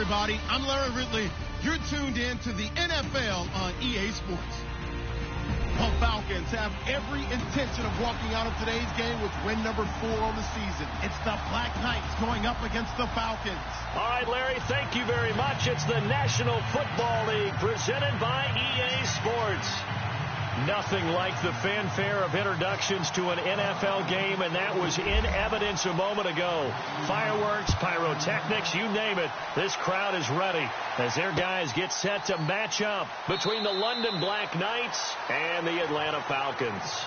everybody. I'm Larry Ridley. You're tuned in to the NFL on EA Sports. The Falcons have every intention of walking out of today's game with win number 4 on the season. It's the Black Knights going up against the Falcons. All right, Larry, thank you very much. It's the National Football League presented by EA Sports. Nothing like the fanfare of introductions to an NFL game, and that was in evidence a moment ago. Fireworks, pyrotechnics, you name it. This crowd is ready as their guys get set to match up between the London Black Knights and the Atlanta Falcons.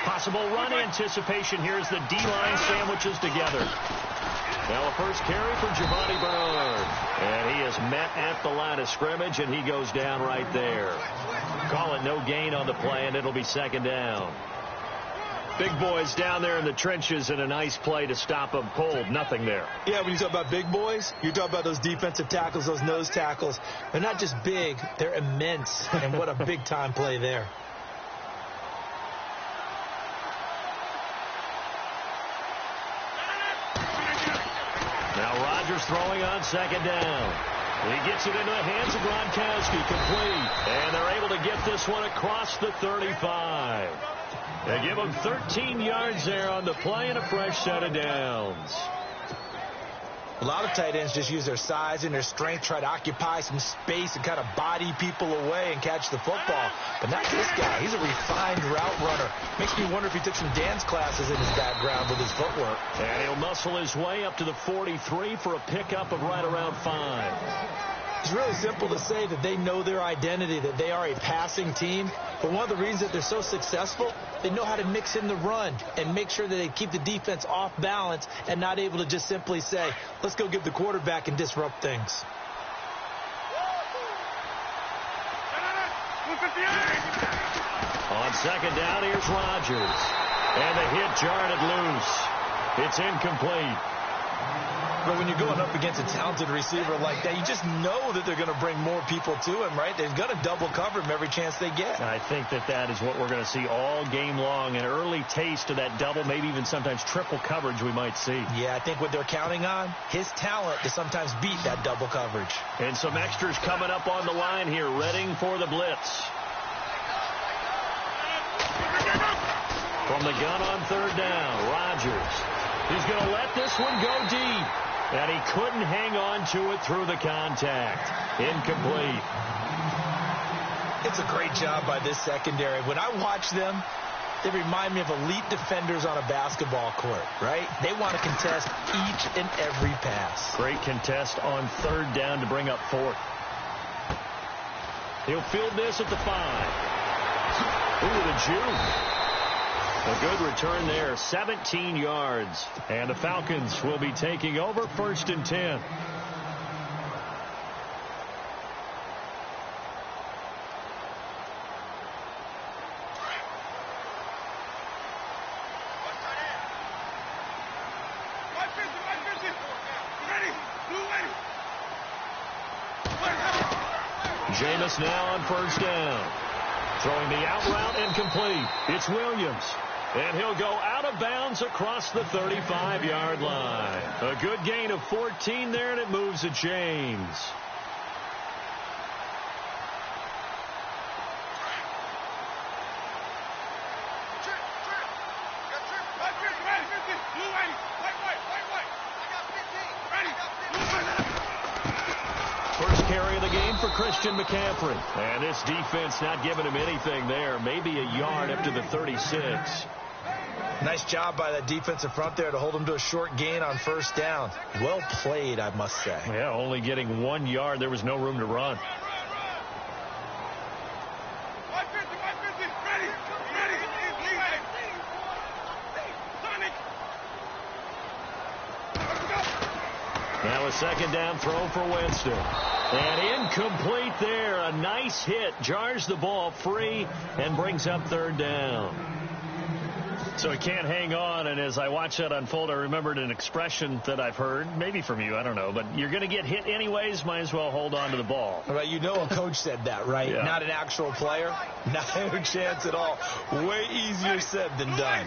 Possible run anticipation here as the D-line sandwiches together. Now a first carry for Giovanni Bernard. And he is met at the line of scrimmage, and he goes down right there. Call it no gain on the play, and it'll be second down. Big boys down there in the trenches, and a nice play to stop them cold. Nothing there. Yeah, when you talk about big boys, you're talking about those defensive tackles, those nose tackles. They're not just big, they're immense. And what a big-time play there. Throwing on second down. He gets it into the hands of Gronkowski, complete. And they're able to get this one across the 35. They give him 13 yards there on the play and a fresh set of downs. A lot of tight ends just use their size and their strength, try to occupy some space and kind of body people away and catch the football. But not this guy. He's a refined route runner. Makes me wonder if he took some dance classes in his background with his footwork. And he'll muscle his way up to the 43 for a pickup of right around 5. It's really simple to say that they know their identity, that they are a passing team. But one of the reasons that they're so successful, they know how to mix in the run and make sure that they keep the defense off balance and not able to just simply say, let's go get the quarterback and disrupt things. On second down, here's Rodgers. And the hit jarred it loose. It's incomplete. But when you're going up against a talented receiver like that, you just know that they're going to bring more people to him, right? They're going to double cover him every chance they get. I think that is what we're going to see all game long, an early taste of that double, maybe even sometimes triple coverage we might see. Yeah, I think what they're counting on, his talent to sometimes beat that double coverage. And some extras coming up on the line here, readying for the blitz. From the gun on third down, Rodgers. He's going to let this one go deep. And he couldn't hang on to it through the contact. Incomplete. It's a great job by this secondary. When I watch them, they remind me of elite defenders on a basketball court, right? They want to contest each and every pass. Great contest on third down to bring up fourth. He'll field this at the 5. Ooh, the juke. A good return there, 17 yards. And the Falcons will be taking over first and 10. Jameis now on first down. Throwing the out route and complete. It's Williams. And he'll go out of bounds across the 35-yard line. A good gain of 14 there, and it moves the chains. First carry carry of the game for Christian McCaffrey. And this defense not giving him anything there. Maybe a yard up to the 36. Nice job by that defensive front there to hold him to a short gain on first down. Well played, I must say. Yeah, only getting 1 yard. There was no room to run. Now a second down throw for Winston. And incomplete there. A nice hit. Jars the ball free and brings up third down. So he can't hang on, and as I watch that unfold, I remembered an expression that I've heard, maybe from you, I don't know, but you're going to get hit anyways, might as well hold on to the ball. Right, you know a coach said that, right? Yeah. Not an actual player. Not a chance at all. Way easier said than done.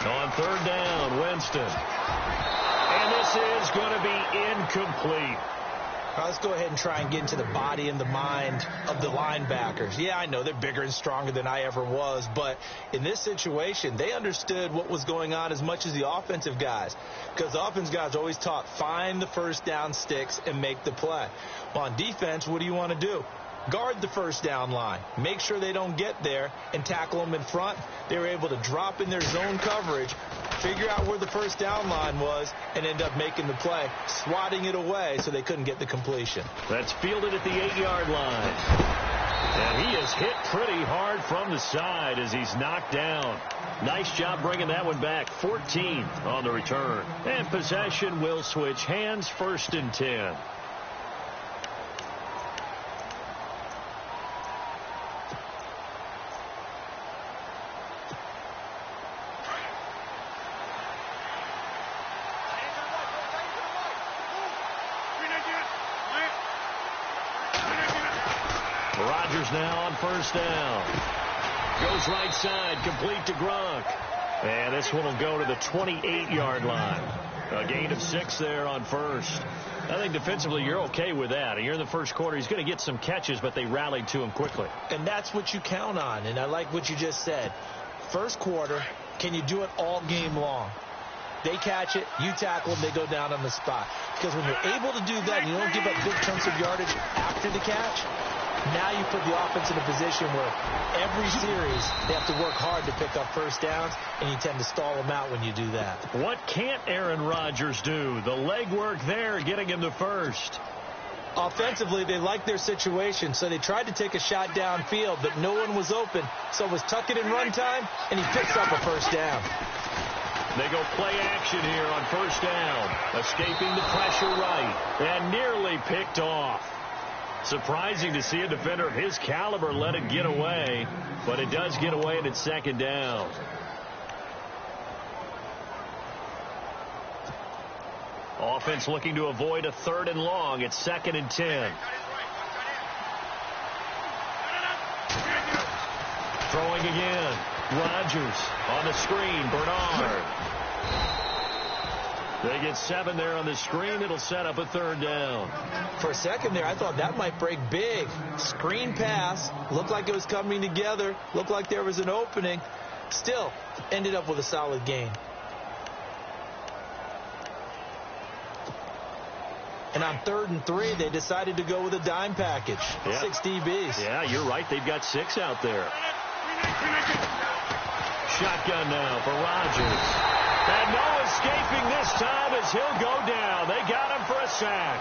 On third down, Winston. And this is going to be incomplete. Let's go ahead and try and get into the body and the mind of the linebackers. Yeah, I know they're bigger and stronger than I ever was, but in this situation, they understood what was going on as much as the offensive guys, because the offensive guys always taught, find the first down sticks and make the play. Well, on defense, what do you want to do? Guard the first down line. Make sure they don't get there and tackle them in front. They were able to drop in their zone coverage, figure out where the first down line was, and end up making the play, swatting it away so they couldn't get the completion. That's fielded at the 8-yard line. And he is hit pretty hard from the side as he's knocked down. Nice job bringing that one back. 14th on the return. And possession will switch hands, 1st and 10. Rodgers now on first down. Goes right side, complete to Gronk. And this one will go to the 28-yard line. A gain of 6 there on first. I think defensively you're okay with that. Here in the first quarter, he's going to get some catches, but they rallied to him quickly. And that's what you count on, and I like what you just said. First quarter, can you do it all game long? They catch it, you tackle them, they go down on the spot. Because when you're able to do that and you don't give up big chunks of yardage after the catch, now you put the offense in a position where every series they have to work hard to pick up first downs, and you tend to stall them out when you do that. What can't Aaron Rodgers do? The legwork there getting him to first. Offensively, they liked their situation, so they tried to take a shot downfield, but no one was open. So it was tuck it in run time, and he picks up a first down. They go play action here on first down. Escaping the pressure right, and nearly picked off. Surprising to see a defender of his caliber let it get away, but it does get away and it's second down. Offense looking to avoid a 3rd and long. It's 2nd and 10. Throwing again. Rodgers on the screen. Bernard. They get 7 there on the screen. It'll set up a 3rd down. For a second there, I thought that might break big. Screen pass. Looked like it was coming together. Looked like there was an opening. Still, ended up with a solid gain. And on 3rd and 3, they decided to go with a dime package. Yeah. 6 DBs. Yeah, you're right. They've got 6 out there. Shotgun now for Rodgers. And no escaping this time as he'll go down. They got him for a sack.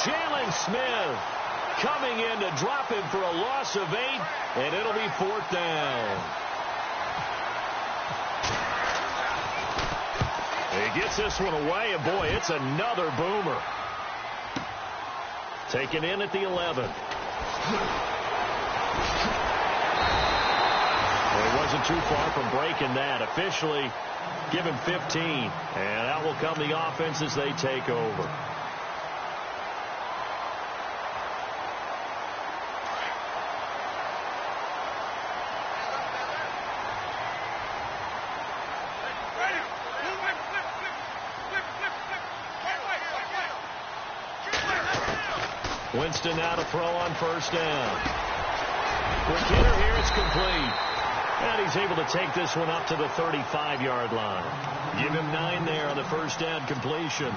Jalen Smith coming in to drop him for a loss of 8, and it'll be 4th down. He gets this one away, and boy, it's another boomer. Taken in at the 11. Well, he wasn't too far from breaking that. Officially, give him 15. And out will come the offense as they take over. Winston now to throw on first down. With Kidder here, it's complete. And he's able to take this one up to the 35-yard line. Give him 9 there on the first down completion.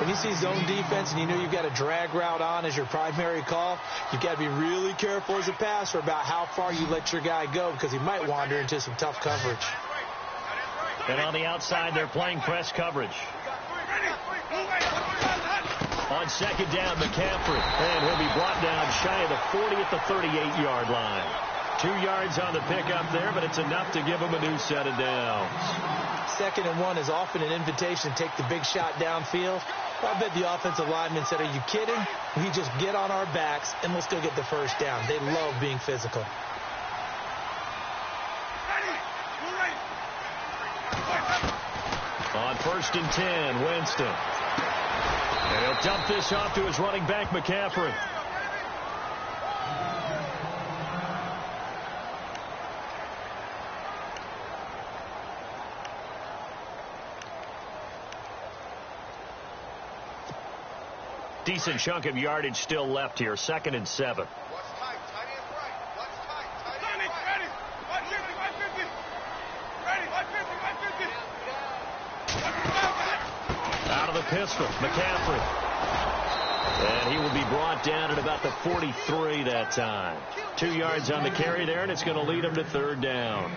When you see zone defense and you know you've got a drag route on as your primary call, you've got to be really careful as a passer about how far you let your guy go because he might wander into some tough coverage. And on the outside, they're playing press coverage. On second down, McCaffrey. And he'll be brought down shy of the 40 at the 38-yard line. 2 yards on the pickup there, but it's enough to give him a new set of downs. 2nd and 1 is often an invitation to take the big shot downfield. I bet the offensive lineman said, are you kidding? We just get on our backs and let's go get the first down. They love being physical. On 1st and 10, Winston. And he'll dump this off to his running back, McCaffrey. Decent chunk of yardage still left here. 2nd and 7. Out of the pistol, McCaffrey. And he will be brought down at about the 43 that time. 2 yards on the carry there, and it's going to lead him to 3rd down.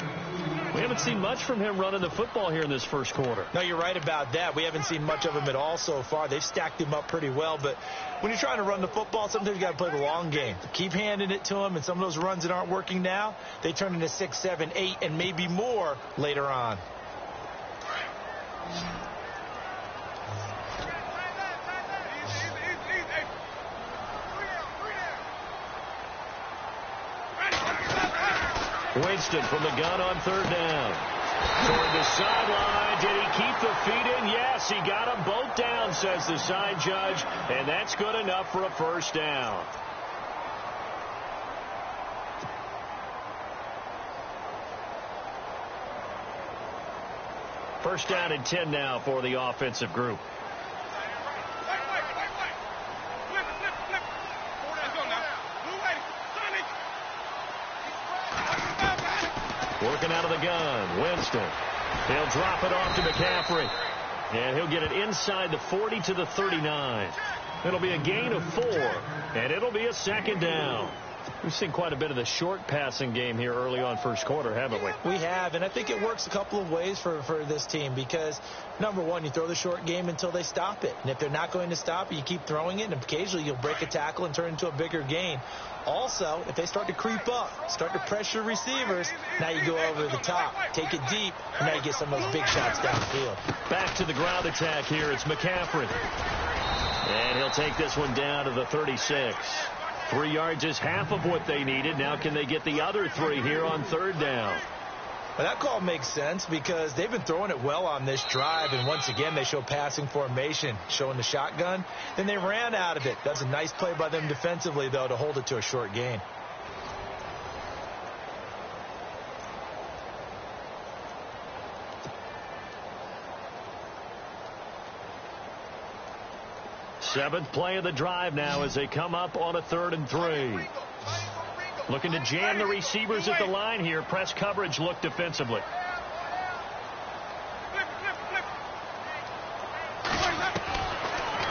We haven't seen much from him running the football here in this first quarter. No, you're right about that. We haven't seen much of him at all so far. They've stacked him up pretty well, but when you're trying to run the football, sometimes you got to play the long game. Keep handing it to him, and some of those runs that aren't working now, they turn into 6, 7, 8, and maybe more later on. Winston from the gun on 3rd down. Toward the sideline. Did he keep the feet in? Yes, he got them both down, says the side judge. And that's good enough for a first down. First down and 10 now for the offensive group. Working out of the gun, Winston. He'll drop it off to McCaffrey. And he'll get it inside the 40 to the 39. It'll be a gain of 4, and it'll be a 2nd down. We've seen quite a bit of the short passing game here early on first quarter, haven't we? We have, and I think it works a couple of ways for this team because, number one, you throw the short game until they stop it. And if they're not going to stop it, you keep throwing it, and occasionally you'll break a tackle and turn it into a bigger gain. Also, if they start to creep up, start to pressure receivers, now you go over the top, take it deep, and now you get some of those big shots downfield. Back to the ground attack here. It's McCaffrey. And he'll take this one down to the 36. 3 yards is half of what they needed. Now can they get the other 3 here on 3rd down? Well, that call makes sense because they've been throwing it well on this drive, and once again they show passing formation, showing the shotgun. Then they ran out of it. That's a nice play by them defensively, though, to hold it to a short gain. Seventh play of the drive now as they come up on a 3rd and 3. Looking to jam the receivers at the line here. Press coverage look defensively.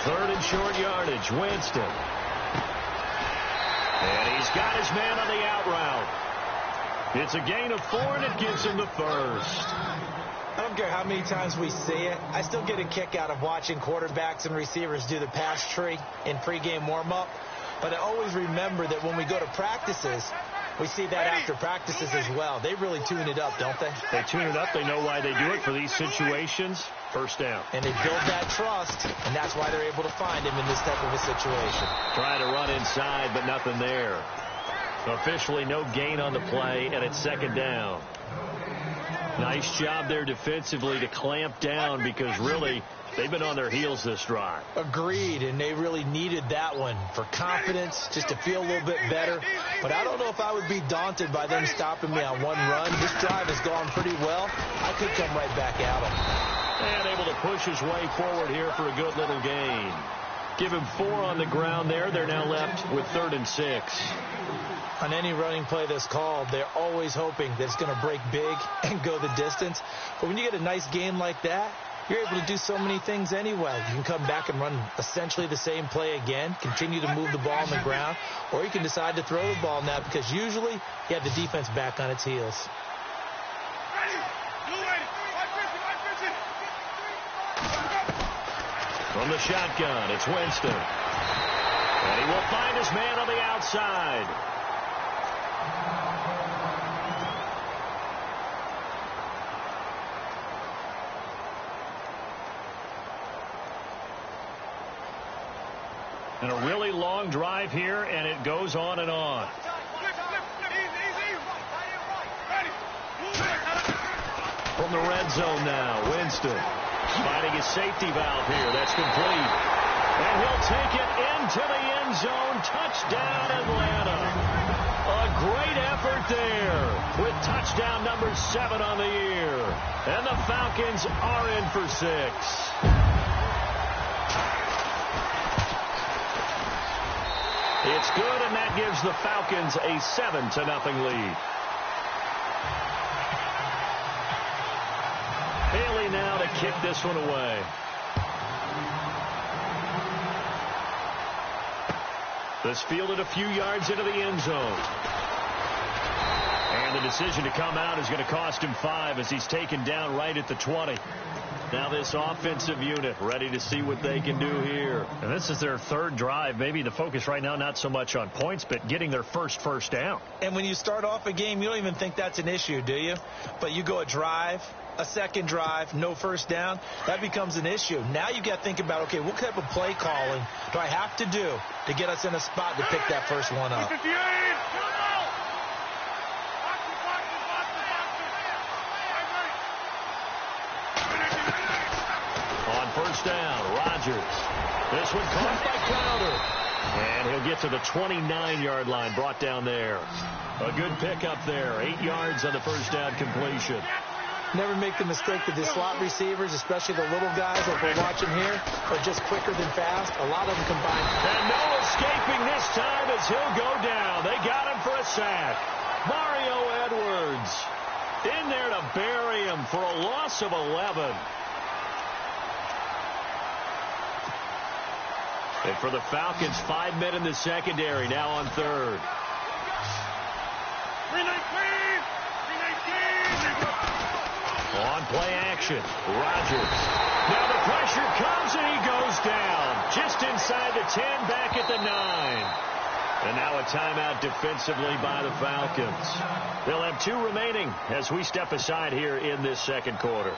Third and short yardage. Winston. And he's got his man on the out route. It's a gain of 4, and it gives him the first. I don't care how many times we see it. I still get a kick out of watching quarterbacks and receivers do the pass tree in pregame warm-up. But I always remember that when we go to practices, we see that after practices as well. They really tune it up, don't they? They tune it up. They know why they do it for these situations. First down. And they build that trust, and that's why they're able to find him in this type of a situation. Trying to run inside, but nothing there. Officially no gain on the play, and it's 2nd down. Nice job there defensively to clamp down because really they've been on their heels this drive. Agreed, and they really needed that one for confidence, just to feel a little bit better. But I don't know if I would be daunted by them stopping me on one run. This drive has gone pretty well. I could come right back at them. And able to push his way forward here for a good little gain. Give him 4 on the ground there. They're now left with 3rd and 6. on any running play that's called, they're always hoping that it's going to break big and go the distance. But when you get a nice game like that, you're able to do so many things anyway. You can come back and run essentially the same play again, continue to move the ball on the ground, or you can decide to throw the ball now because usually you have the defense back on its heels. From the shotgun, it's Winston. And he will find his man on the outside. And a really long drive here, and it goes on and on. From the red zone now, Winston finding his safety valve here. That's complete. And he'll take it into the end zone. Touchdown, Atlanta. A great effort there with touchdown number 7 on the year. And the Falcons are in for 6. It's good, and that gives the Falcons a 7-0 lead. Haley now to kick this one away. This fielded a few yards into the end zone. And the decision to come out is going to cost him 5 as he's taken down right at the 20. Now this offensive unit ready to see what they can do here. And this is their 3rd drive. Maybe the focus right now not so much on points, but getting their first down. And when you start off a game, you don't even think that's an issue, do you? But you go a drive, a second drive, no first down, that becomes an issue. Now you got to think about, okay, what type of play calling do I have to do to get us in a spot to pick that first one up? On first down, Rodgers. This one caught by Crowder. And he'll get to the 29-yard line, brought down there. A good pickup there. 8 yards on the first down completion. Never make the mistake that the slot receivers, especially the little guys like we're watching here, are just quicker than fast. A lot of them combine. And no escaping this time as he'll go down. They got him for a sack. Mario Edwards in there to bury him for a loss of 11. And for the Falcons, 5 men in the secondary, now on 3rd. On play action, Rodgers. Now the pressure comes and he goes down. Just inside the 10, back at the 9. And now a timeout defensively by the Falcons. They'll have 2 remaining as we step aside here in this second quarter.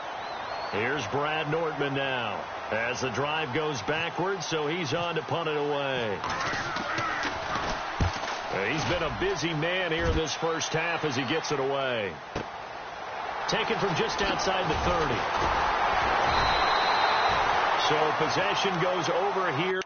Here's Brad Nortman now as the drive goes backwards, so he's on to punt it away. He's been a busy man here in this first half as he gets it away. Taken from just outside the 30. So possession goes over here.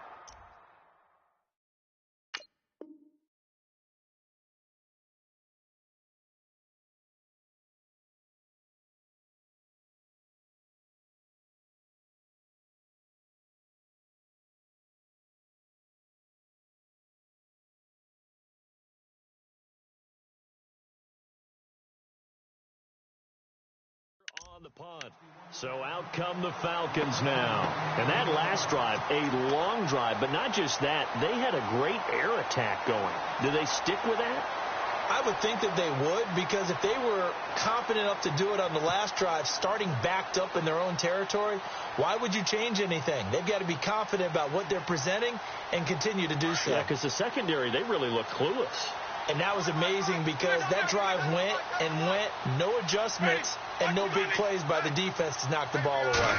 On the punt. So out come the Falcons now. And that last drive, a long drive, but not just that. They had a great air attack going. Do they stick with that? I would think that they would, because if they were confident enough to do it on the last drive, starting backed up in their own territory, why would you change anything? They've got to be confident about what they're presenting and continue to do so. Yeah, because the secondary, they really look clueless. And that was amazing because that drive went and went, no adjustments, and no big plays by the defense to knock the ball away.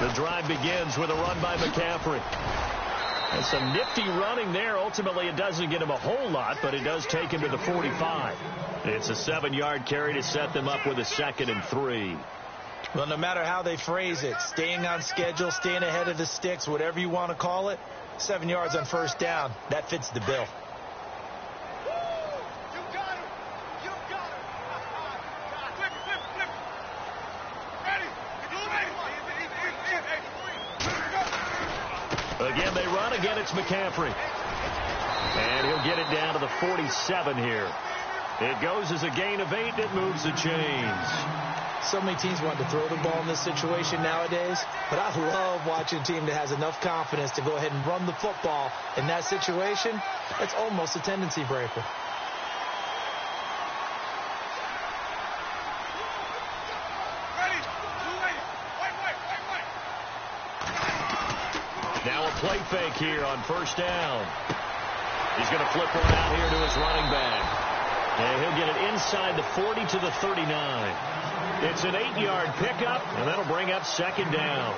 The drive begins with a run by McCaffrey. And some nifty running there. Ultimately, it doesn't get him a whole lot, but it does take him to the 45. It's a 7-yard carry to set them up with a 2nd and 3. Well, no matter how they phrase it, staying on schedule, staying ahead of the sticks, whatever you want to call it, 7 yards on first down, that fits the bill. Again, they run. Again, it's McCaffrey. And he'll get it down to the 47 here. It goes as a gain of 8. It moves the chains. So many teams want to throw the ball in this situation nowadays, but I love watching a team that has enough confidence to go ahead and run the football in that situation. It's almost a tendency breaker. Now a play fake here on first down. He's going to flip one out here to his running back. And he'll get it inside the 40 to the 39. It's an 8-yard pickup, and that'll bring up second down.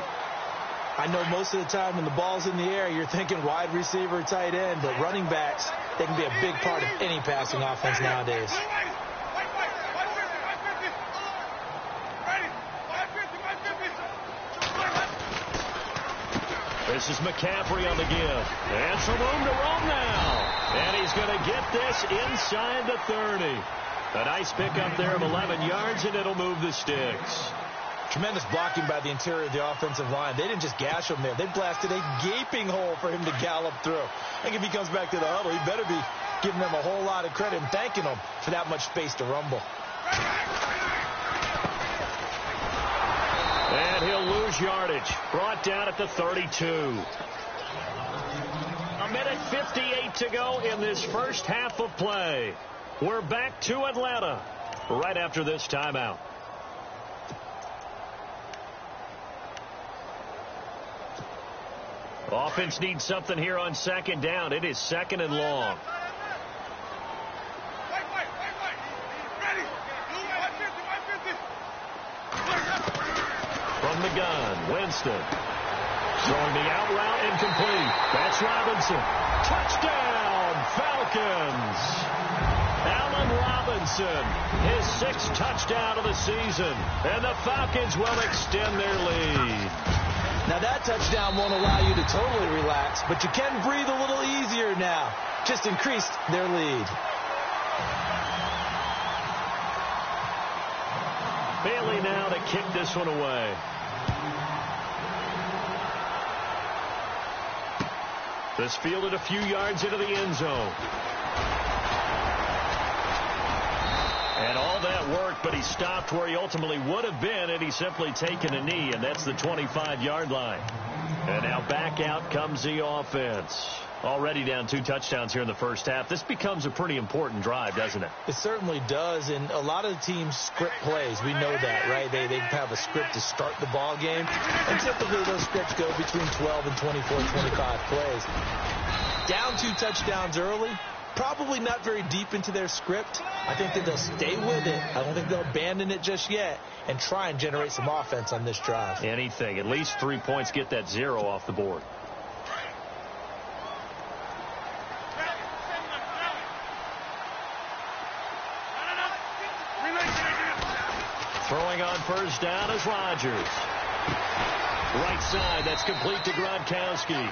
I know most of the time when the ball's in the air, you're thinking wide receiver, tight end, but running backs, they can be a big part of any passing offense nowadays. This is McCaffrey on the give. And some room to roam now. And he's going to get this inside the 30. A nice pickup there of 11 yards, and it'll move the sticks. Tremendous blocking by the interior of the offensive line. They didn't just gash him there. They blasted a gaping hole for him to gallop through. I think if he comes back to the huddle, he better be giving them a whole lot of credit and thanking them for that much space to rumble. And he'll lose yardage. Brought down at the 32. A minute 58 to go in this first half of play. We're back to Atlanta right after this timeout. Offense needs something here on second down. It is second and long. From the gun, Winston. Throwing the out route, incomplete. That's Robinson. Touchdown, Falcons. Allen Robinson, his 6th touchdown of the season. And the Falcons will extend their lead. Now that touchdown won't allow you to totally relax, but you can breathe a little easier now. Just increased their lead. Bailey now to kick this one away. This fielded a few yards into the end zone. And all that worked, but he stopped where he ultimately would have been had he simply taken a knee, and that's the 25-yard line. And now back out comes the offense. Already down 2 touchdowns here in the first half. This becomes a pretty important drive, doesn't it? It certainly does, and a lot of the teams script plays. We know that, right? They have a script to start the ball game, and typically those scripts go between 12 and 24, 25 plays. Down 2 touchdowns early, probably not very deep into their script. I think that they'll stay with it. I don't think they'll abandon it just yet and try and generate some offense on this drive. Anything. At least 3 points, get that 0 off the board. Throwing on first down is Rodgers. Right side, that's complete to Gronkowski.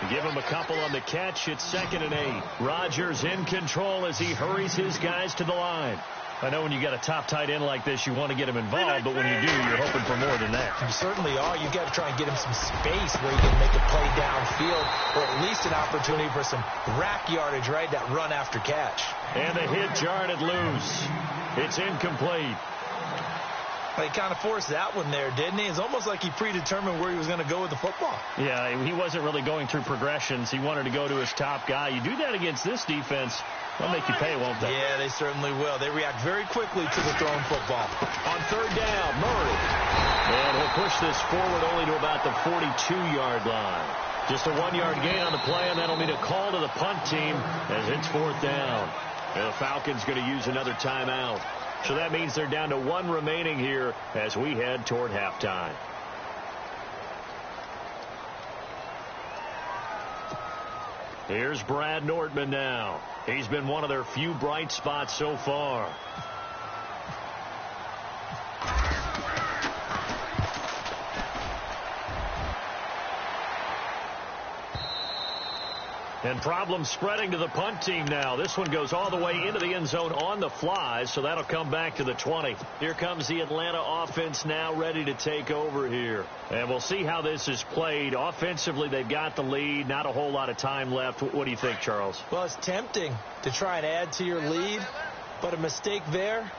Give him a couple on the catch. It's 2nd and 8. Rodgers in control as he hurries his guys to the line. I know when you got a top tight end like this, you want to get him involved, but when you do, you're hoping for more than that. You certainly are. You've got to try and get him some space where he can make a play downfield, or at least an opportunity for some rack yardage, right? That run after catch. And the hit jarred loose. It's incomplete. He kind of forced that one there, didn't he? It's almost like he predetermined where he was going to go with the football. Yeah, he wasn't really going through progressions. He wanted to go to his top guy. You do that against this defense, they'll make you pay, won't they? Yeah, they certainly will. They react very quickly to the thrown football. On third down, Murray. And he'll push this forward only to about the 42-yard line. Just a 1-yard gain on the play, and that'll mean a call to the punt team as it's 4th down. And the Falcons going to use another timeout. So that means they're down to 1 remaining here as we head toward halftime. Here's Brad Nordman now. He's been one of their few bright spots so far. And problems spreading to the punt team now. This one goes all the way into the end zone on the fly, so that'll come back to the 20. Here comes the Atlanta offense now ready to take over here. And we'll see how this is played. Offensively, they've got the lead. Not a whole lot of time left. What do you think, Charles? Well, it's tempting to try and add to your lead, but a mistake there,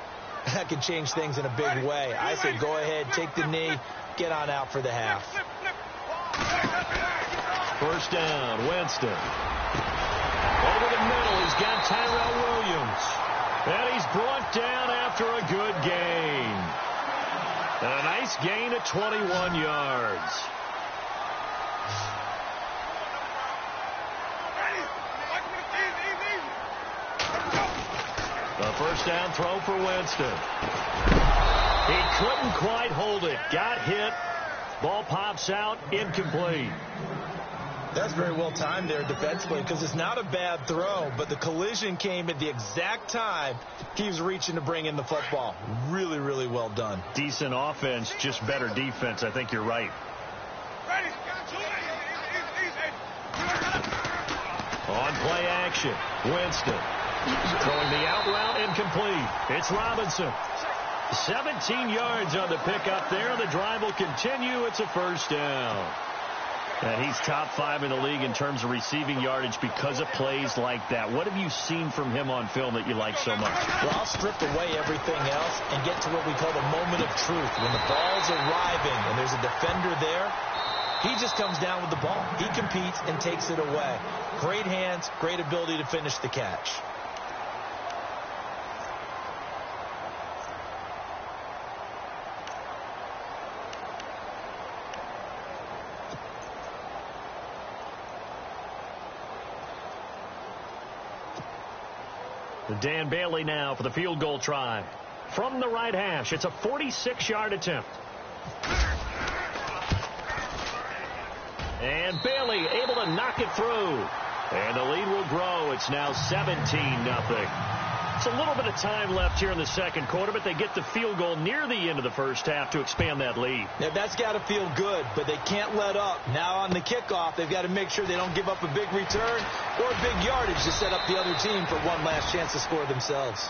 that could change things in a big way. I say go ahead, take the knee, get on out for the half. First down, Winston. Over the middle, he's got Tyrell Williams. And he's brought down after a good gain. A nice gain of 21 yards. The first down throw for Winston. He couldn't quite hold it. Got hit. Ball pops out, incomplete. That's very well timed there defensively because it's not a bad throw, but the collision came at the exact time he was reaching to bring in the football. Really, really well done. Decent offense, just better defense. I think you're right. On play action, Winston. Throwing the out route, incomplete. It's Robinson. 17 yards on the pickup there. The drive will continue. It's a first down. And he's top 5 in the league in terms of receiving yardage because of plays like that. What have you seen from him on film that you like so much? Well, I'll strip away everything else and get to what we call the moment of truth. When the ball's arriving and there's a defender there, he just comes down with the ball. He competes and takes it away. Great hands, great ability to finish the catch. Dan Bailey now for the field goal try. From the right hash, it's a 46-yard attempt. And Bailey able to knock it through. And the lead will grow. It's now 17-0. It's a little bit of time left here in the second quarter, but they get the field goal near the end of the first half to expand that lead. Now, that's got to feel good, but they can't let up. Now on the kickoff, they've got to make sure they don't give up a big return or big yardage to set up the other team for one last chance to score themselves.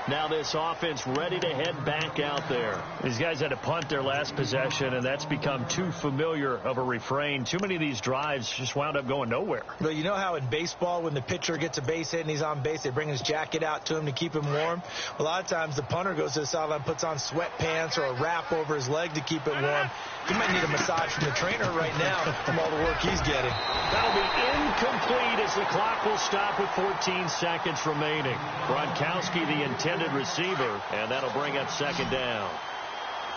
Now this offense ready to head back out there. These guys had to punt their last possession, and that's become too familiar of a refrain. Too many of these drives just wound up going nowhere. Well, you know how in baseball when the pitcher gets a base hit and he's on base, they bring his jacket out to him to keep him warm? A lot of times the punter goes to the sideline, puts on sweatpants or a wrap over his leg to keep it warm. He might need a massage from the trainer right now from all the work he's getting. That'll be incomplete as the clock will stop with 14 seconds remaining. Gronkowski, the intended receiver, and that'll bring up second down.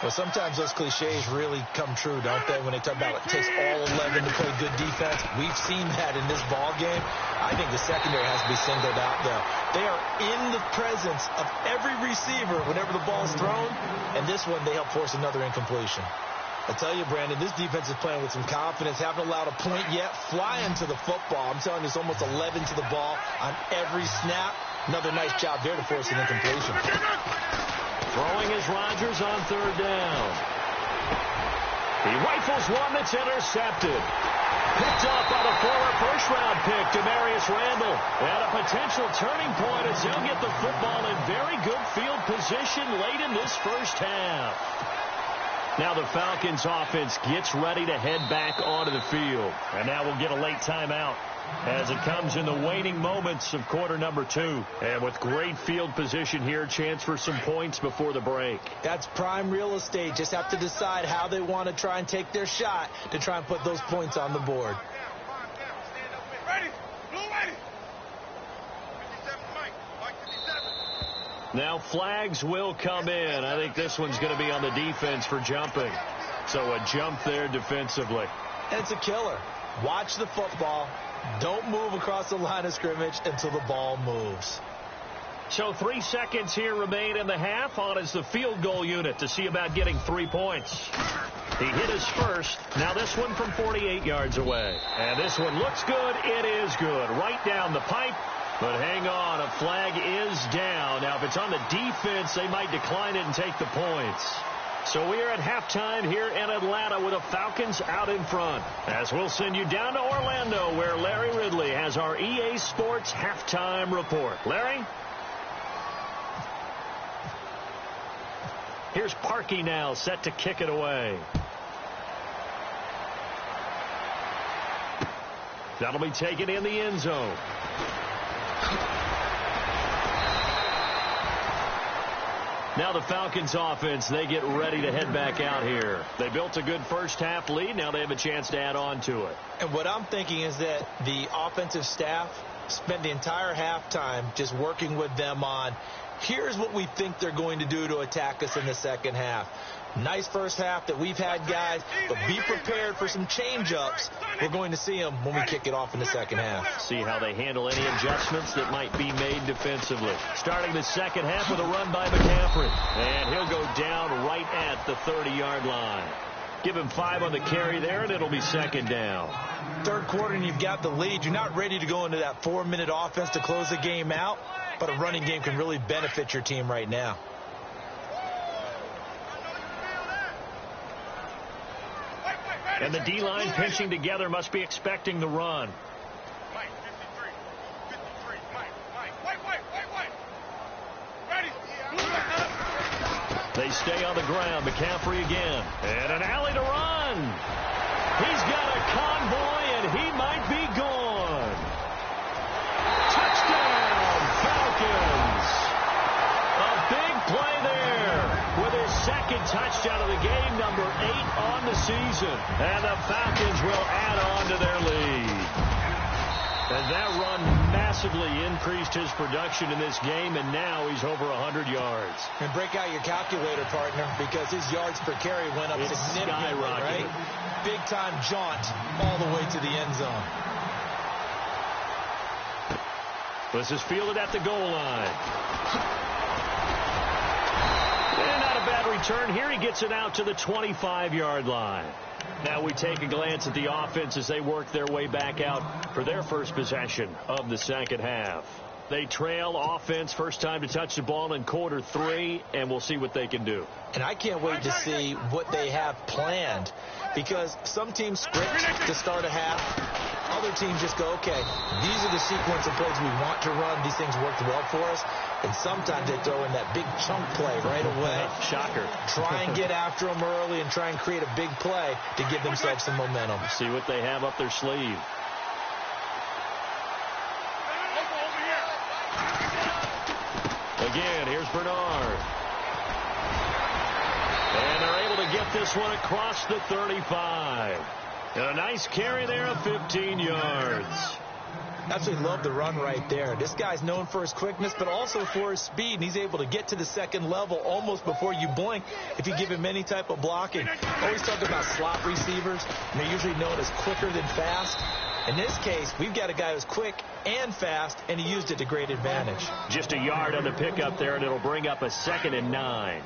Well, sometimes those cliches really come true, don't they, when they talk about it takes all 11 to play good defense. We've seen that in this ball game. I think the secondary has to be singled out, though. They are in the presence of every receiver whenever the ball's thrown, and this one they help force another incompletion. I tell you, Brandon, this defense is playing with some confidence. Haven't allowed a point yet. Flying to the football. I'm telling you, it's almost 11 to the ball on every snap. Another nice job there to force an incompletion. Throwing is Rodgers on third down. He rifles one that's intercepted. Picked up by the former first-round pick, Demarius Randall. And a potential turning point as they'll get the football in very good field position late in this first half. Now the Falcons offense gets ready to head back onto the field. And now we'll get a late timeout as it comes in the waning moments of quarter number 2. And with great field position here, chance for some points before the break. That's prime real estate. Just have to decide how they want to try and take their shot to try and put those points on the board. Now flags will come in. I think this one's going to be on the defense for jumping. So a jump there defensively. And it's a killer. Watch the football. Don't move across the line of scrimmage until the ball moves. So 3 seconds here remain in the half. On is the field goal unit to see about getting 3 points. He hit his first. Now this one from 48 yards away. And this one looks good. It is good. Right down the pipe. But hang on, a flag is down. Now, if it's on the defense, they might decline it and take the points. So we are at halftime here in Atlanta with the Falcons out in front. As we'll send you down to Orlando where Larry Ridley has our EA Sports halftime report. Larry? Here's Parkey now set to kick it away. That'll be taken in the end zone. Now the Falcons offense, they get ready to head back out here. They built a good first half lead. Now they have a chance to add on to it. And what I'm thinking is that the offensive staff spent the entire halftime just working with them on, here's what we think they're going to do to attack us in the second half. Nice first half that we've had, guys, but be prepared for some change-ups. We're going to see them when we kick it off in the second half. See how they handle any adjustments that might be made defensively. Starting the second half with a run by McCaffrey. And he'll go down right at the 30-yard line. Give him 5 on the carry there, and it'll be second down. Third quarter, and you've got the lead. You're not ready to go into that 4-minute offense to close the game out, but a running game can really benefit your team right now. And the D-line pinching together must be expecting the run. They stay on the ground. McCaffrey again. And an alley to run. He's got a convoy, and he might be gone. Touchdown, Falcons. A big play there with his second touchdown of the game, number 8 on the season. And the Falcons will add on to their lead. And that run massively increased his production in this game, and now he's over 100 yards. And break out your calculator, partner, because his yards per carry went up significantly, right? Big-time jaunt all the way to the end zone. This is fielded at the goal line. And not a bad return here. He gets it out to the 25-yard line. Now we take a glance at the offense as they work their way back out for their first possession of the second half. They trail offense, first time to touch the ball in quarter 3, and we'll see what they can do. And I can't wait to see what they have planned, because some teams script to start a half. Other teams just go, okay, these are the sequence of plays we want to run. These things worked well for us. And sometimes they throw in that big chunk play right away. Shocker. Try and get after them early and try and create a big play to give themselves some momentum. See what they have up their sleeve. Again, here's Bernard. And they're able to get this one across the 35. And a nice carry there of 15 yards. Absolutely love the run right there. This guy's known for his quickness, but also for his speed. And he's able to get to the second level almost before you blink if you give him any type of blocking. Always talk about slot receivers, and they're usually known as quicker than fast. In this case, we've got a guy who's quick and fast, and he used it to great advantage. Just a yard on the pickup there, and it'll bring up a 2nd and 9.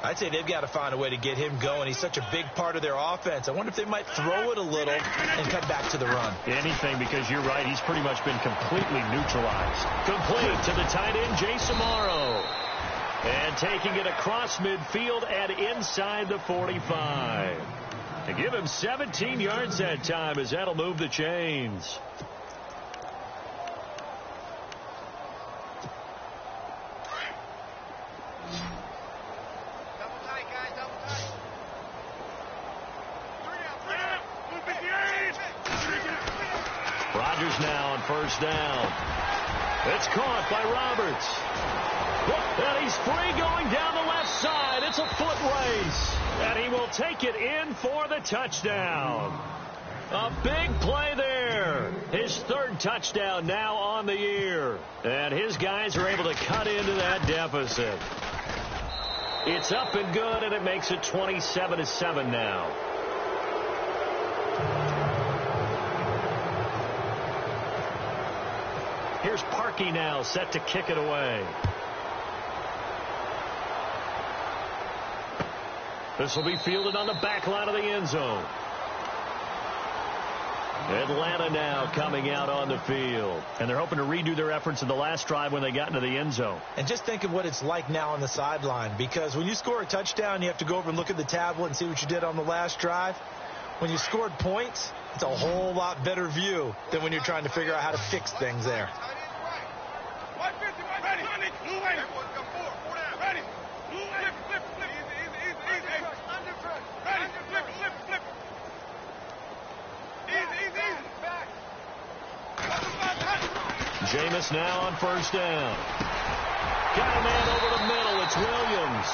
I'd say they've got to find a way to get him going. He's such a big part of their offense. I wonder if they might throw it a little and come back to the run. Anything, because you're right. He's pretty much been completely neutralized. Complete to the tight end, Jay Samaro. And taking it across midfield and inside the 45. To give him 17 yards that time, as that'll move the chains. Rodgers now on first down. It's caught by Roberts. And he's free going down the left side. It's a foot race. And he will take it in for the touchdown. A big play there. His 3rd touchdown now on the year. And his guys are able to cut into that deficit. It's up and good, and it makes it 27-7 now. Here's Parkey now set to kick it away. This will be fielded on the back line of the end zone. Atlanta now coming out on the field. And they're hoping to redo their efforts in the last drive when they got into the end zone. And just think of what it's like now on the sideline, because when you score a touchdown, you have to go over and look at the tablet and see what you did on the last drive. When you scored points, it's a whole lot better view than when you're trying to figure out how to fix things there. Jameis now on first down. Got a man over the middle. It's Williams.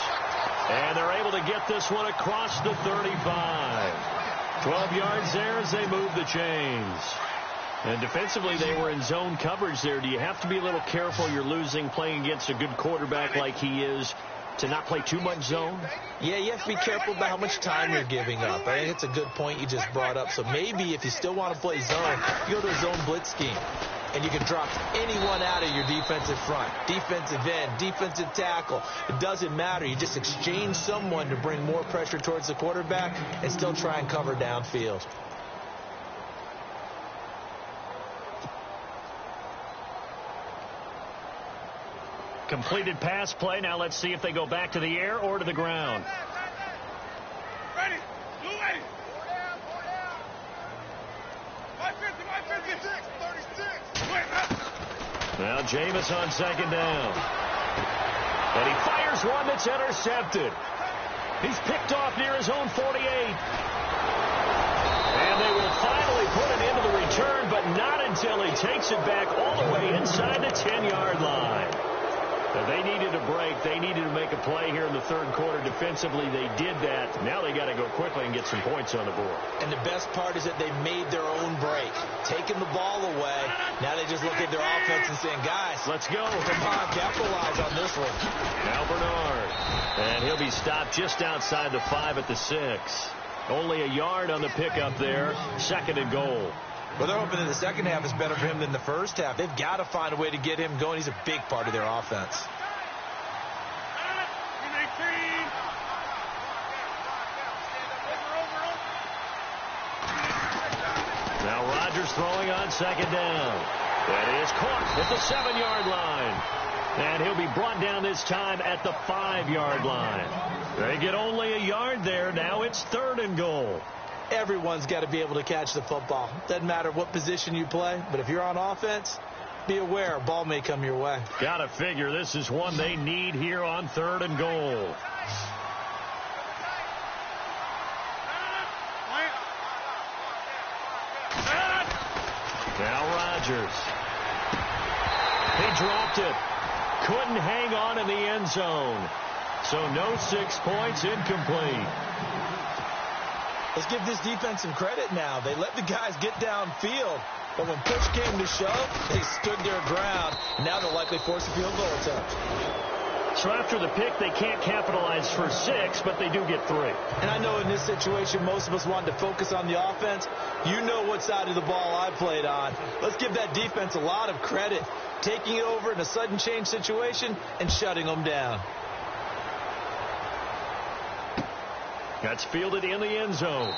And they're able to get this one across the 35. 12 yards there as they move the chains. And defensively, they were in zone coverage there. Do you have to be a little careful? You're losing playing against a good quarterback like he is to not play too much zone? Yeah, you have to be careful about how much time you're giving up. I think it's a good point you just brought up. So maybe if you still want to play zone, you go to a zone blitz scheme. And you can drop anyone out of your defensive front, defensive end, defensive tackle. It doesn't matter. You just exchange someone to bring more pressure towards the quarterback and still try and cover downfield. Completed pass play. Now let's see if they go back to the air or to the ground. Ready. Blue ready. 550, 36. Now Jameis on second down. And he fires one that's intercepted. He's picked off near his own 48. And they will finally put it into the return, but not until he takes it back all the way inside the 10-yard line. Now they needed a break. They needed to make a play here in the third quarter. Defensively, they did that. Now they got to go quickly and get some points on the board. And the best part is that they made their own break, taking the ball away. Now they just look at their offense and saying, guys, let's go. Come on, capitalize on this one. Now Bernard. And he'll be stopped just outside the 5 at the 6. Only a yard on the pickup there. Second and goal. Well, they're hoping that the second half is better for him than the first half. They've got to find a way to get him going. He's a big part of their offense. Now Rodgers throwing on second down. That is caught at the 7-yard line. And he'll be brought down this time at the 5-yard line. They get only a yard there. Now it's third and goal. Everyone's got to be able to catch the football. Doesn't matter what position you play, but if you're on offense, be aware a ball may come your way. Got to figure this is one they need here on third and goal. Now Rodgers. He dropped it. Couldn't hang on in the end zone. So no 6 points, incomplete. Let's give this defense some credit now. They let the guys get downfield. But when push came to shove, they stood their ground. Now they'll likely force a field goal attempt. So after the pick, they can't capitalize for 6, but they do get 3. And I know in this situation, most of us wanted to focus on the offense. You know what side of the ball I played on. Let's give that defense a lot of credit. Taking it over in a sudden change situation and shutting them down. That's fielded in the end zone.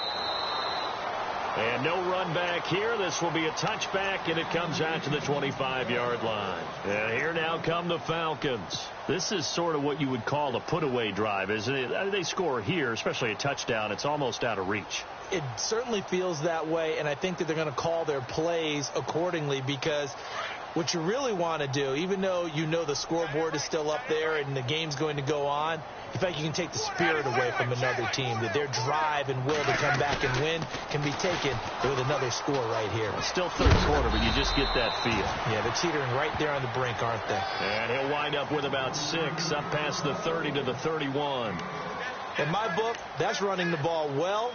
And no run back here. This will be a touchback, and it comes out to the 25-yard line. And here now come the Falcons. This is sort of what you would call a put-away drive, isn't it? They score here, especially a touchdown. It's almost out of reach. It certainly feels that way, and I think that they're going to call their plays accordingly, because what you really want to do, even though you know the scoreboard is still up there and the game's going to go on, in fact, you can take the spirit away from another team, that their drive and will to come back and win can be taken with another score right here. Still third quarter, but you just get that feel. Yeah, they're teetering right there on the brink, aren't they? And he'll wind up with about 6, up past the 30 to the 31. In my book, that's running the ball well,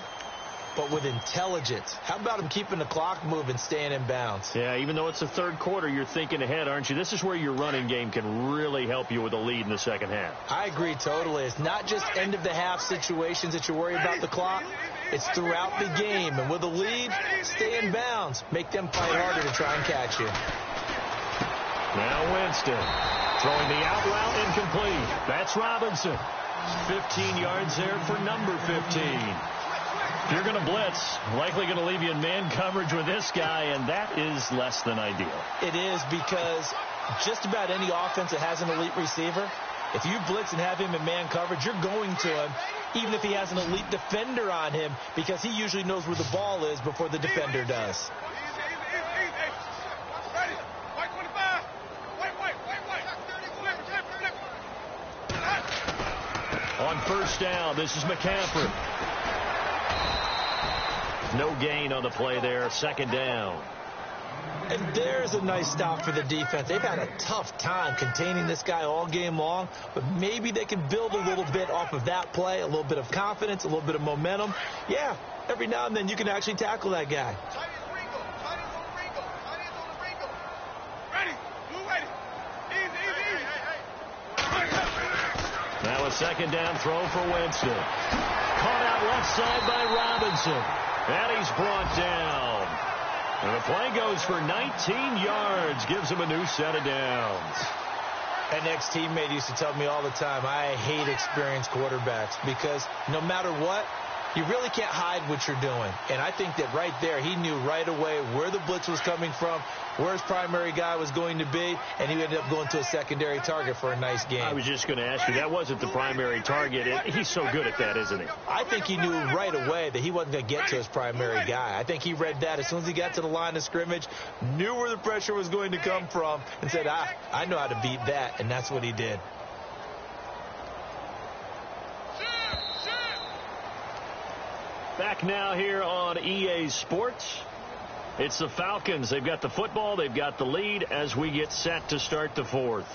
but with intelligence. How about him keeping the clock moving, staying in bounds? Yeah, even though it's the third quarter, you're thinking ahead, aren't you? This is where your running game can really help you with a lead in the second half. I agree totally. It's not just end-of-the-half situations that you worry about the clock. It's throughout the game. And with a lead, stay in bounds. Make them fight harder to try and catch you. Now Winston throwing the out route incomplete. That's Robinson. 15 yards there for number 15. If you're going to blitz, likely going to leave you in man coverage with this guy, and that is less than ideal. It is, because just about any offense that has an elite receiver, if you blitz and have him in man coverage, you're going to him, even if he has an elite defender on him, because he usually knows where the ball is before the defender does. On first down, this is McCaffrey. No gain on the play there, second down. And there's a nice stop for the defense. They've had a tough time containing this guy all game long, but maybe they can build a little bit off of that play, a little bit of confidence, a little bit of momentum. Yeah, every now and then you can actually tackle that guy. Now a second down throw for Winston. Caught out left side by Robinson. And he's brought down. And the play goes for 19 yards. Gives him a new set of downs. An ex-teammate used to tell me all the time, I hate experienced quarterbacks, because no matter what, you really can't hide what you're doing. And I think that right there, he knew right away where the blitz was coming from, where his primary guy was going to be, and he ended up going to a secondary target for a nice game. I was just going to ask you, that wasn't the primary target. He's so good at that, isn't he? I think he knew right away that he wasn't going to get to his primary guy. I think he read that as soon as he got to the line of scrimmage, knew where the pressure was going to come from, and said, I know how to beat that, and that's what he did. Back now here on EA Sports. It's the Falcons. They've got the football. They've got the lead as we get set to start the fourth.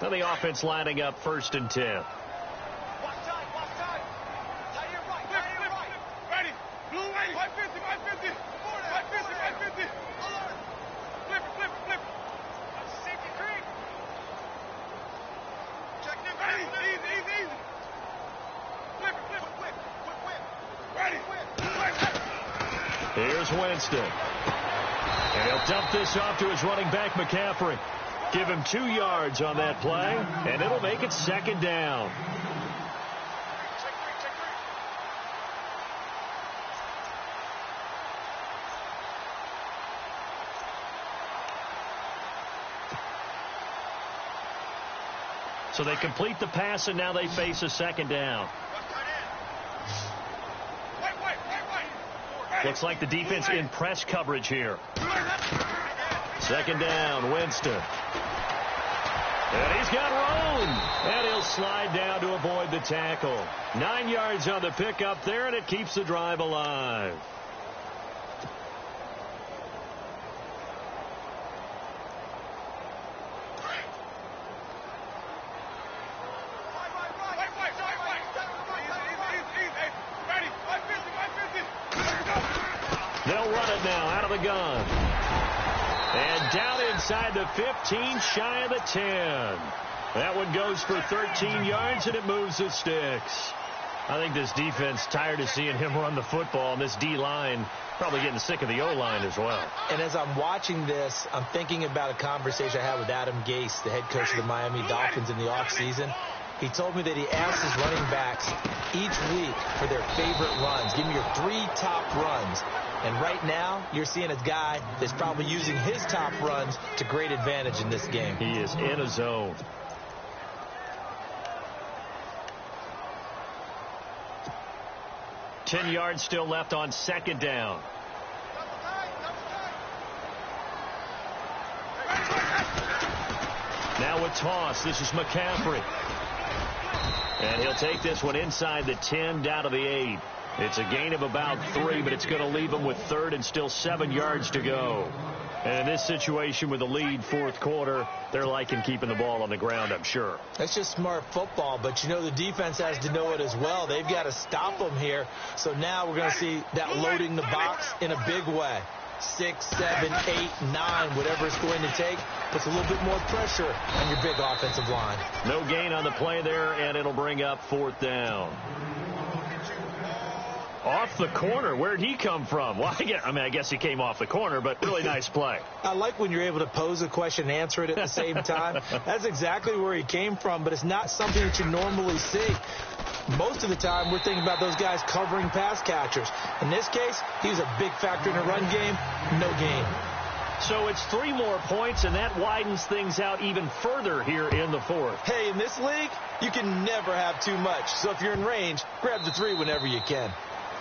Now the offense lining up first and 10. Here's Winston. And he'll dump this off to his running back, McCaffrey. Give him 2 yards on that play, and it'll make it second down. So they complete the pass, and now they face a second down. Looks like the defense in press coverage here. Second down, Winston. And he's got room. And he'll slide down to avoid the tackle. 9 yards on the pickup there, and it keeps the drive alive. They'll run it now out of the gun. And down inside the 15, shy of the 10. That one goes for 13 yards, and it moves the sticks. I think this defense tired of seeing him run the football, and this D-line probably getting sick of the O-line as well. And as I'm watching this, I'm thinking about a conversation I had with Adam Gase, the head coach of the Miami Dolphins, in the offseason. He told me that he asked his running backs each week for their favorite runs. Give me your 3 top runs. And right now, you're seeing a guy that's probably using his top runs to great advantage in this game. He is in a zone. Ten yards still left on second down. Now a toss. This is McCaffrey. And he'll take this one inside the 10 down to the 8. It's a gain of about 3, but it's going to leave them with third and still 7 yards to go. And in this situation with the lead fourth quarter, they're liking keeping the ball on the ground, I'm sure. That's just smart football, but you know the defense has to know it as well. They've got to stop them here. So now we're going to see that loading the box in a big way. 6, 7, 8, 9, whatever it's going to take, puts a little bit more pressure on your big offensive line. No gain on the play there, and it'll bring up fourth down. Off the corner. Where'd he come from? Well, I guess he came off the corner, but really nice play. I like when you're able to pose a question and answer it at the same time. That's exactly where he came from, but it's not something that you normally see. Most of the time, we're thinking about those guys covering pass catchers. In this case, he was a big factor in the run game. No gain. So it's 3 more points, and that widens things out even further here in the fourth. Hey, in this league, you can never have too much. So if you're in range, grab the 3 whenever you can.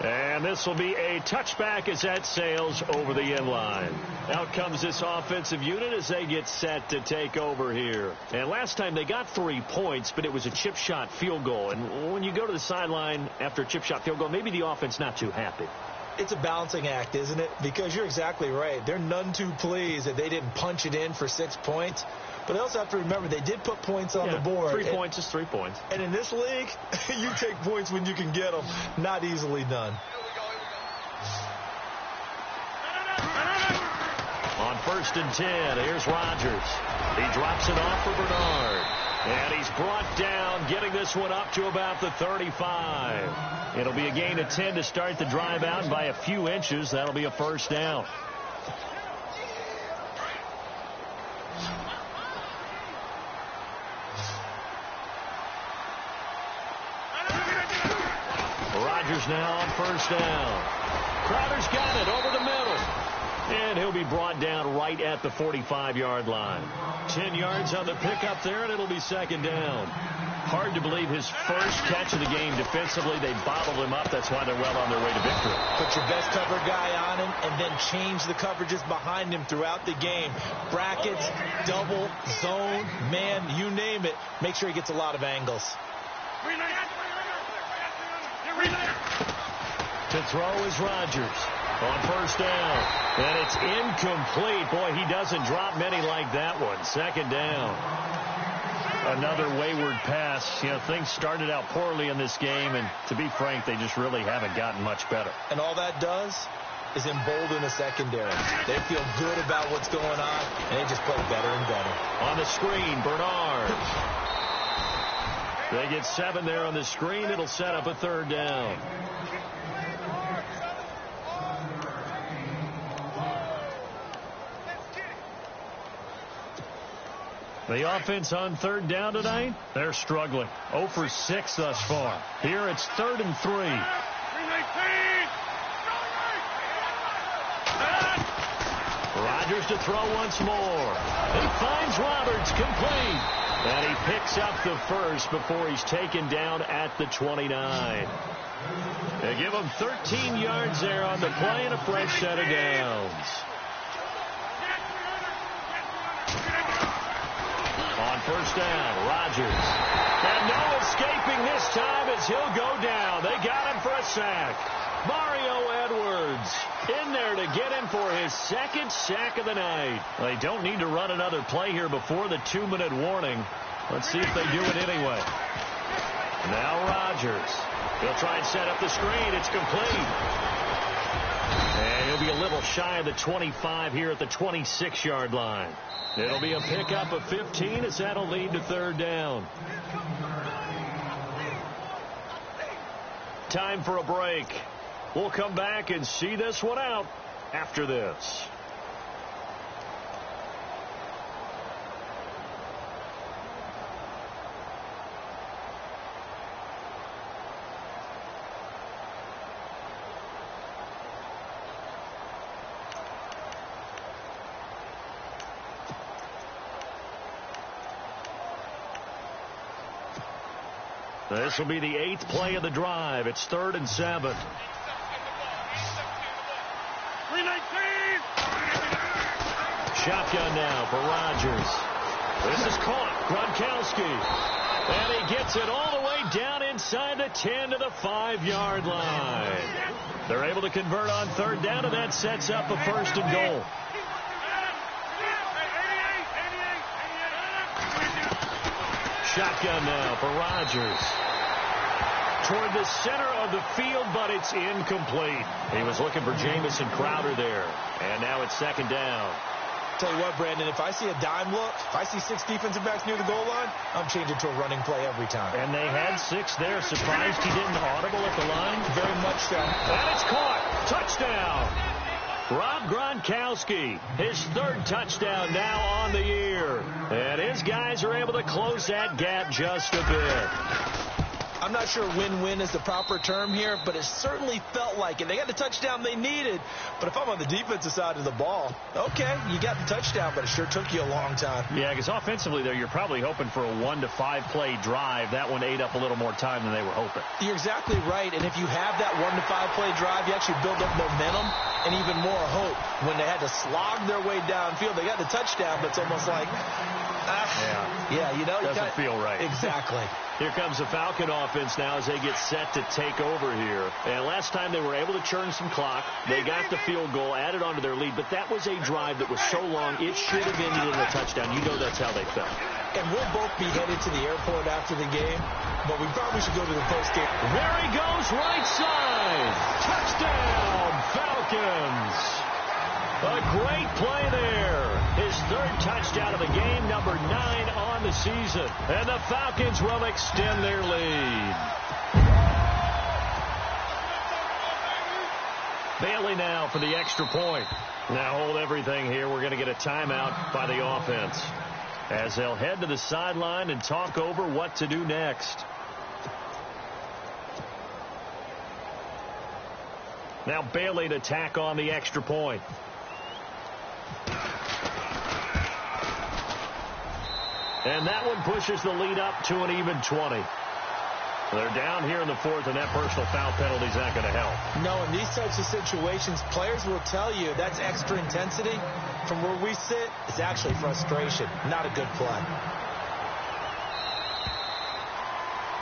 And this will be a touchback as that sails over the end line. Out comes this offensive unit as they get set to take over here. And last time they got 3 points, but it was a chip shot field goal. And when you go to the sideline after a chip shot field goal, maybe the offense not too happy. It's a balancing act, isn't it? Because you're exactly right. They're none too pleased that they didn't punch it in for 6 points. But they also have to remember they did put points on the board. 3 points is 3 points. And in this league, you take points when you can get them. Not easily done. On 1st and 10, here's Rodgers. He drops it off for Bernard. And he's brought down, getting this one up to about the 35. It'll be a gain of 10 to start the drive out, and by a few inches, that'll be a first down. Rodgers now on 1st down. Crowder's got it over the middle. And he'll be brought down right at the 45-yard line. 10 yards on the pickup there, and it'll be 2nd down. Hard to believe his first catch of the game defensively. They bottled him up. That's why they're well on their way to victory. Put your best cover guy on him and then change the coverages behind him throughout the game. Brackets, double, zone, man, you name it. Make sure he gets a lot of angles. To throw is Rodgers on 1st down. And it's incomplete. Boy, he doesn't drop many like that one. 2nd down. Another wayward pass. Things started out poorly in this game, and to be frank, they just really haven't gotten much better. And all that does is embolden the secondary. They feel good about what's going on, and they just play better and better. On the screen, Bernard. They get 7 there on the screen. It'll set up a 3rd down. The offense on 3rd down tonight, they're struggling. 0 for 6 thus far. Here it's 3rd and 3. Rodgers to throw once more. He finds Roberts complete. And he picks up the first before he's taken down at the 29. They give him 13 yards there on the play and a fresh set of downs. On 1st down, Rodgers. And no escaping this time as he'll go down. They got him for a sack. Mario Edwards in there to get him for his 2nd sack of the night. They don't need to run another play here before the 2-minute warning. Let's see if they do it anyway. Now Rodgers. He'll try and set up the screen. It's complete. And he'll be a little shy of the 25 here at the 26-yard line. It'll be a pickup of 15 as that'll lead to 3rd down. Time for a break. We'll come back and see this one out after this. This will be the 8th play of the drive. It's 3rd and 7. Shotgun now for Rodgers. This is caught. Gronkowski. And he gets it all the way down inside the 10 to the 5-yard line. They're able to convert on 3rd down, and that sets up a 1st and goal. Shotgun now for Rodgers. Toward the center of the field, but it's incomplete. He was looking for Jamison Crowder there. And now it's 2nd down. tell you what, Brandon, if I see a dime look, if I see 6 defensive backs near the goal line, I'm changing to a running play every time. And they had 6 there. Surprised he didn't audible at the line? Very much so. And it's caught. Touchdown. Rob Gronkowski, his 3rd touchdown now on the year. And his guys are able to close that gap just a bit. I'm not sure win-win is the proper term here, but it certainly felt like it. They got the touchdown they needed, but if I'm on the defensive side of the ball, okay, you got the touchdown, but it sure took you a long time. Yeah, because offensively there, you're probably hoping for a 1 to 5 play drive. That one ate up a little more time than they were hoping. You're exactly right, and if you have that 1 to 5 play drive, you actually build up momentum and even more hope. When they had to slog their way downfield, they got the touchdown, but it's almost like, you know, doesn't feel right. Exactly. Here comes the Falcon offense now as they get set to take over here. And last time they were able to churn some clock. They got the field goal, added on to their lead. But that was a drive that was so long, it should have ended in a touchdown. You know that's how they felt. And we'll both be headed to the airport after the game, but we probably should go to the postgame. There he goes, right side. Touchdown, Falcons. A great play there. His 3rd touchdown of the game, number 9 on the season. And the Falcons will extend their lead. Bailey now for the extra point. Now hold everything here. We're going to get a timeout by the offense as they'll head to the sideline and talk over what to do next. Now Bailey to tack on the extra point. And that one pushes the lead up to an even 20. They're down here in the 4th, and that personal foul penalty is not going to help. No, in these types of situations, players will tell you that's extra intensity. From where we sit, it's actually frustration, not a good play.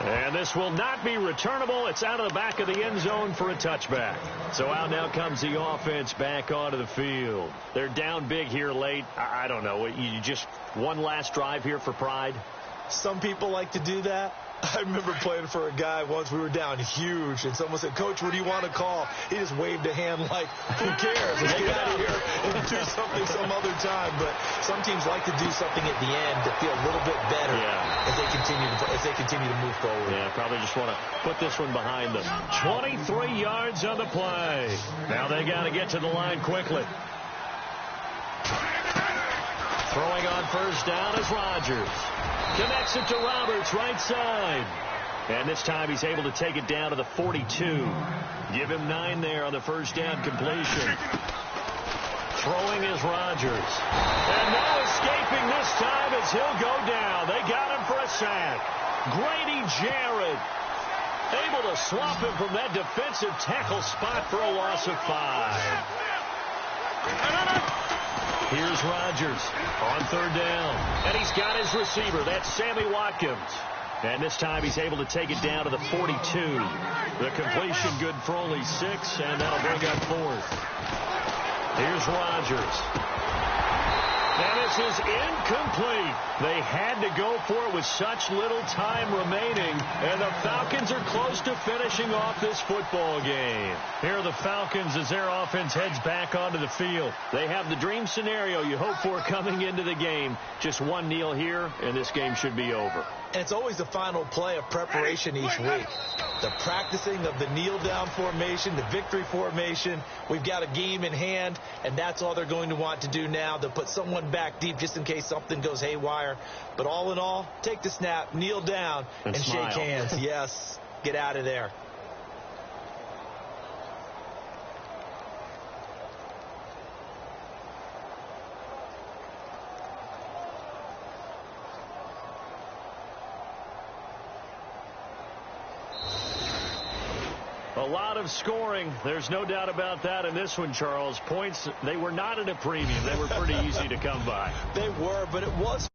And this will not be returnable. It's out of the back of the end zone for a touchback. So out now comes the offense back onto the field. They're down big here late. I don't know. You just one last drive here for pride? Some people like to do that. I remember playing for a guy once. We were down huge, and someone said, "Coach, what do you want to call?" He just waved a hand like, "Who cares? Let's get out of here and do something some other time." But some teams like to do something at the end to feel a little bit better as they continue to move forward. Yeah, probably just want to put this one behind them. 23 yards on the play. Now they got to get to the line quickly. Throwing on first down is Rodgers. Connects it to Roberts, right side. And this time he's able to take it down to the 42. Give him 9 there on the first down completion. Throwing is Rodgers. And no escaping this time as he'll go down. They got him for a sack. Grady Jarrett able to swap him from that defensive tackle spot for a loss of 5. Here's Rodgers on third down. And he's got his receiver. That's Sammy Watkins. And this time he's able to take it down to the 42. The completion good for only 6, and that'll bring up 4th. Here's Rodgers. And this is incomplete. They had to go for it with such little time remaining, and the Falcons are close to finishing off this football game. Here are the Falcons as their offense heads back onto the field. They have the dream scenario you hope for coming into the game. Just one kneel here, and this game should be over. And it's always the final play of preparation each week. The practicing of the kneel-down formation, the victory formation. We've got a game in hand, and that's all they're going to want to do now. They'll put someone back deep just in case something goes haywire. But all in all, take the snap, kneel down, and shake hands. Yes, get out of there. A lot of scoring. There's no doubt about that in this one, Charles. Points, they were not at a premium. They were pretty easy to come by. They were, but it was